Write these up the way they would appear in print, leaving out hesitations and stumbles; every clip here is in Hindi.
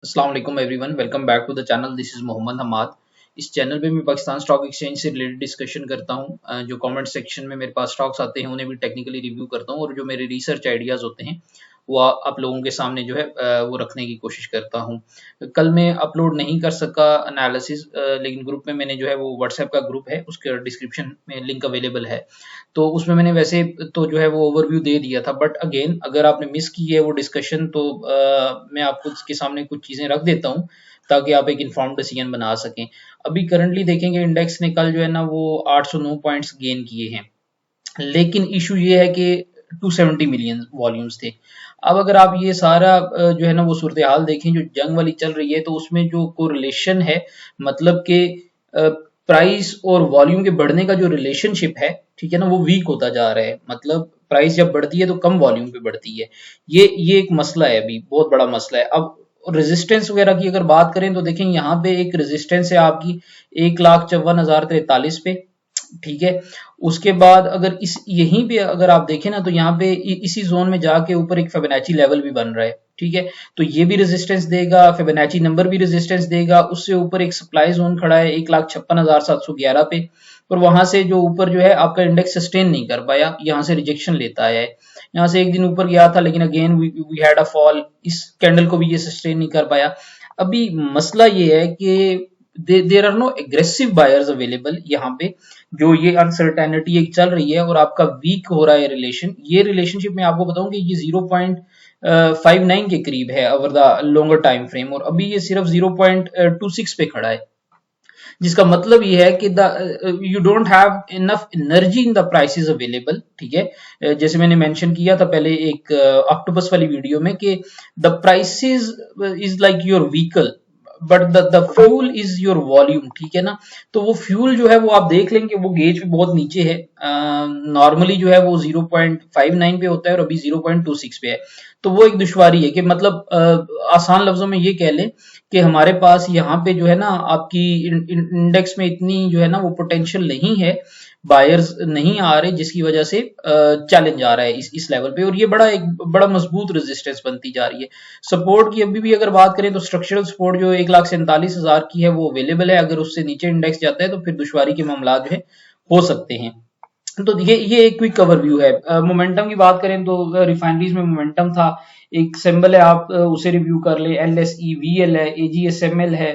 अस्सलाम वालेकुम everyone, welcome back to the channel. This is Mohammad Hammad. इस चैनल पे मैं पाकिस्तान स्टॉक एक्सचेंज से रिलेटेड डिस्कशन करता हूँ। जो कमेंट सेक्शन में मेरे पास स्टॉक्स आते हैं उन्हें भी टेक्निकली रिव्यू करता हूँ, और जो मेरे रिसर्च आइडियाज़ होते हैं वो आप लोगों के सामने जो है वो रखने की कोशिश करता हूँ। कल मैं अपलोड नहीं कर सका एनालिसिस, लेकिन ग्रुप में मैंने जो है वो व्हाट्सएप का ग्रुप है, उसके डिस्क्रिप्शन में लिंक अवेलेबल है, तो उसमें मैंने वैसे तो जो है वो ओवरव्यू दे दिया था। बट अगेन अगर आपने मिस की है वो डिस्कशन, तो मैं आपको उसके सामने कुछ चीज़ें रख देता हूँ ताकि आप एक इन्फॉर्म्ड डिसीजन बना सकें। अभी करंटली देखेंगे इंडेक्स ने कल जो है ना वो 809 पॉइंट्स गेन किए हैं, लेकिन इशू ये है कि 270 मिलियन वॉल्यूम्स थे। अब अगर आप ये सारा जो है ना वो सूरत हाल देखें जो जंग वाली चल रही है, तो उसमें जो कोरिलेशन है, मतलब कि प्राइस और वॉल्यूम के बढ़ने का जो रिलेशनशिप है, ठीक है ना, वो वीक होता जा रहा है। मतलब प्राइस जब बढ़ती है तो कम वॉल्यूम पे बढ़ती है। ये एक मसला है, अभी बहुत बड़ा मसला है। अब रेजिस्टेंस वगैरह की अगर बात करें तो देखें यहाँ पे एक रेजिस्टेंस है आपकी 1,54,043 पे, ठीक है। उसके बाद अगर इस यहीं पे अगर आप देखें ना, तो यहाँ पे इसी जोन में जाके ऊपर एक फिबोनाची लेवल भी बन रहा है, ठीक है। तो ये भी रेजिस्टेंस देगा, फिबोनाची नंबर भी रेजिस्टेंस देगा। उससे ऊपर एक सप्लाई जोन खड़ा है 1,56,711 पे, और वहां से जो ऊपर जो है आपका इंडेक्स सस्टेन नहीं कर पाया, यहाँ से रिजेक्शन लेता है। यहाँ से एक दिन ऊपर गया था, लेकिन again we had a fall. इस कैंडल को भी ये सस्टेन नहीं कर पाया। अभी मसला ये है कि there are no aggressive buyers available यहाँ पे। जो ये अनसर्टेनिटी एक चल रही है और आपका वीक हो रहा है रिलेशन, ये रिलेशनशिप मैं आपको बताऊं कि ये 0.59 के करीब है over the longer time frame, और अभी ये सिर्फ 0.26 पे खड़ा है। जिसका मतलब ये है कि you don't have enough energy in the prices available, ठीक है। जैसे मैंने मेंशन किया था पहले एक ऑक्टोपस वाली वीडियो में कि the prices is like your vehicle, but the fuel is your volume, ठीक है ना। तो वो फ्यूल जो है वो आप देख लेंगे, वो गेज भी बहुत नीचे है। नॉर्मली जो है वो 0.59 पे होता है और अभी 0.26 पे है। तो वो एक दुश्वारी है कि मतलब आसान लफ्जों में ये कह लें कि हमारे पास यहाँ पे जो है ना आपकी इंडेक्स में इतनी जो है ना वो पोटेंशियल नहीं है, बायर्स नहीं आ रहे, जिसकी वजह से चैलेंज आ रहा है इस लेवल पे, और ये एक बड़ा मजबूत रेजिस्टेंस बनती जा रही है। सपोर्ट की अभी भी अगर बात करें तो स्ट्रक्चरल सपोर्ट जो 1,47,000 की है वो अवेलेबल है। अगर उससे नीचे इंडेक्स जाता है तो फिर दुश्वारी के मामला जो है हो सकते हैं। तो ये एक क्विक ओवरव्यू है। मोमेंटम की बात करें तो रिफाइनरीज में मोमेंटम था, एक सिंबल है, आप उसे रिव्यू कर ले। LSEVL है, AGSML है,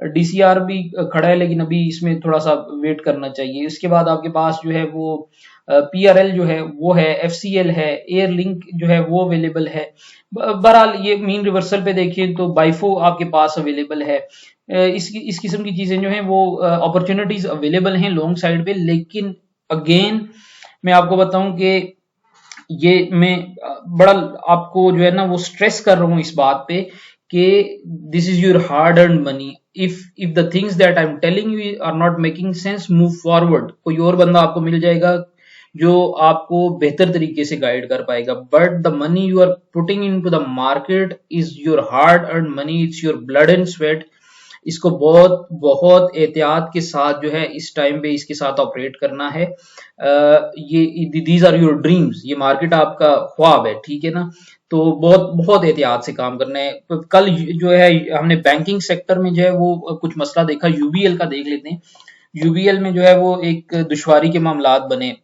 DCR भी खड़ा है, लेकिन अभी इसमें थोड़ा सा वेट करना चाहिए। इसके बाद आपके पास जो है वो PRL जो है वो है, FCL है, एयर लिंक जो है वो अवेलेबल है। बहरहाल ये मीन रिवर्सल पे देखिए तो बाइफो आपके पास अवेलेबल है। इस किस्म की चीजें जो है वो अपॉर्चुनिटीज अवेलेबल हैं लॉन्ग साइड पे। लेकिन अगेन मैं आपको बताऊं कि ये मैं बड़ा आपको जो है ना वो स्ट्रेस कर रहा हूं इस बात पे कि this is your hard earn money. If the things that I am telling you are not making sense, move forward. कोई और बंदा आपको मिल जाएगा जो आपको बेहतर तरीके से गाइड कर पाएगा, but the money you are putting into the market is your hard earn money, it's your blood and sweat. इसको बहुत बहुत एहतियात के साथ जो है इस टाइम पे इसके साथ ऑपरेट करना है। ये दीज आर योर ड्रीम्स, ये मार्केट आपका ख्वाब है, ठीक है ना। तो बहुत बहुत एहतियात से काम करना है। तो कल जो है हमने बैंकिंग सेक्टर में जो है वो कुछ मसला देखा, यूबीएल का देख लेते हैं। यूबीएल में जो है वो एक दुश्वारी के मामलात बने,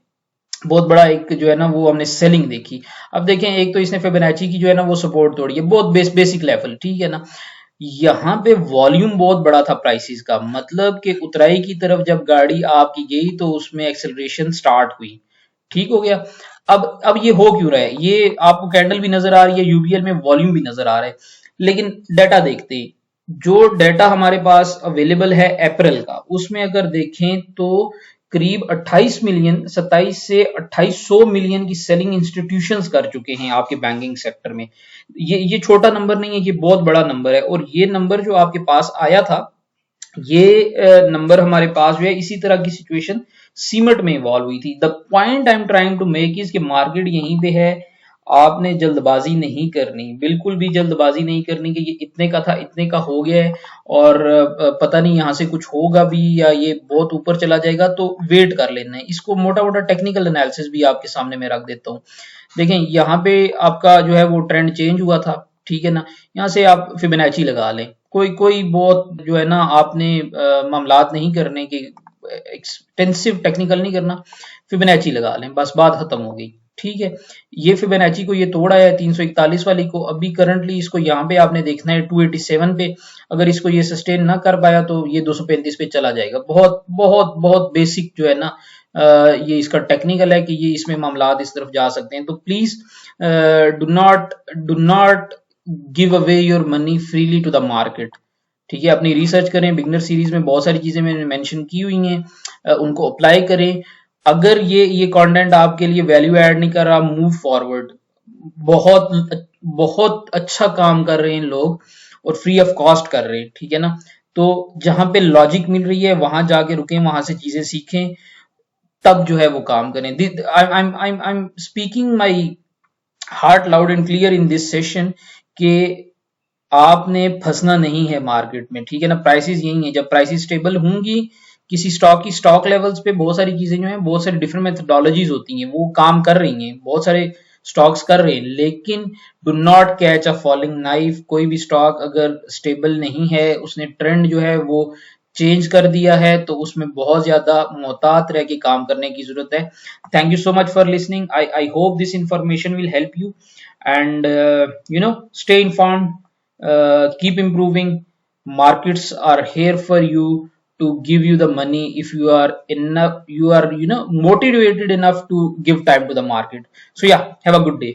बहुत बड़ा एक जो है ना वो हमने सेलिंग देखी। अब देखें, एक तो इसने फिबोनाची की जो है ना वो सपोर्ट तोड़ी है, बहुत बेसिक लेवल, ठीक है ना। यहाँ पे वॉल्यूम बहुत बड़ा था प्राइसेस का, मतलब कि उतराई की तरफ जब गाड़ी आपकी गई तो उसमें एक्सेलरेशन स्टार्ट हुई, ठीक हो गया। अब ये हो क्यों रहा है, ये आपको कैंडल भी नजर आ रही है, यूबीएल में वॉल्यूम भी नजर आ रहा है। लेकिन डाटा देखते हैं, जो डाटा हमारे पास अवेलेबल है अप्रैल का, उसमें अगर देखें तो करीब 28 मिलियन, 27 से 2800 मिलियन की सेलिंग इंस्टीट्यूशंस कर चुके हैं आपके बैंकिंग सेक्टर में। ये छोटा नंबर नहीं है, ये बहुत बड़ा नंबर है। और ये नंबर जो आपके पास आया था, ये नंबर हमारे पास जो है इसी तरह की सिचुएशन सीमेंट में इवॉल्व हुई थी। The point I am trying to make is कि मार्केट यहीं पे है, आपने जल्दबाजी नहीं करनी, बिल्कुल भी जल्दबाजी नहीं करनी कि ये इतने का था, इतने का हो गया है और पता नहीं यहाँ से कुछ होगा भी या ये बहुत ऊपर चला जाएगा, तो वेट कर लेना है। इसको मोटा मोटा टेक्निकल एनालिसिस भी आपके सामने मैं रख देता हूँ। देखें, यहाँ पे आपका जो है वो ट्रेंड चेंज हुआ था, ठीक है ना। यहाँ से आप फिबोनाची लगा लें, कोई कोई बहुत जो है ना आपने मामलात नहीं करने की, एक्सटेंसिव टेक्निकल नहीं करना, फिबोनाची लगा लें, बस बात खत्म हो गई। ठीक है, ये फिबोनाची को ये तोड़ा है 341 वाली को, अभी करंटली इसको यहाँ पे आपने देखना है 287 पे, अगर इसको ये सस्टेन ना कर पाया तो ये 235 पे चला जाएगा। बहुत बहुत बहुत बेसिक जो है ना ये इसका टेक्निकल है कि ये इसमें मामलात इस तरफ जा सकते हैं। तो please do not give away your money freely to the market. ठीक है, अपनी रिसर्च करें, बिगनर सीरीज में बहुत सारी चीजें मैंने मेंशन की हुई हैं, उनको अप्लाई करें। अगर ये कंटेंट आपके लिए वैल्यू ऐड नहीं कर रहा, मूव फॉरवर्ड। बहुत बहुत अच्छा काम कर रहे हैं लोग और फ्री ऑफ कॉस्ट कर रहे हैं। ठीक है ना, तो जहां पे लॉजिक मिल रही है वहां जाके रुकें, वहां से चीजें सीखें, तब जो है वो काम करें। I am speaking my heart loud and clear in this session कि आपने फंसना नहीं है मार्केट में। ठीक है ना, प्राइसेस यही है, जब प्राइसेस स्टेबल होंगी किसी स्टॉक की, स्टॉक लेवल्स पे बहुत सारी चीजें जो है, बहुत सारी डिफरेंट मेथोडोलॉजीज होती हैं, वो काम कर रही हैं, बहुत सारे स्टॉक्स कर रहे हैं, लेकिन do not catch a falling knife. कोई भी स्टॉक अगर स्टेबल नहीं है, उसने ट्रेंड जो है वो चेंज कर दिया है, तो उसमें बहुत ज्यादा मोहतात रह के काम करने की जरूरत है। Thank you so much for listening. I hope this information will help you and stay informed, keep improving. Markets are here for you to give you the money if you are enough, you are motivated enough to give time to the market. So yeah, have a good day.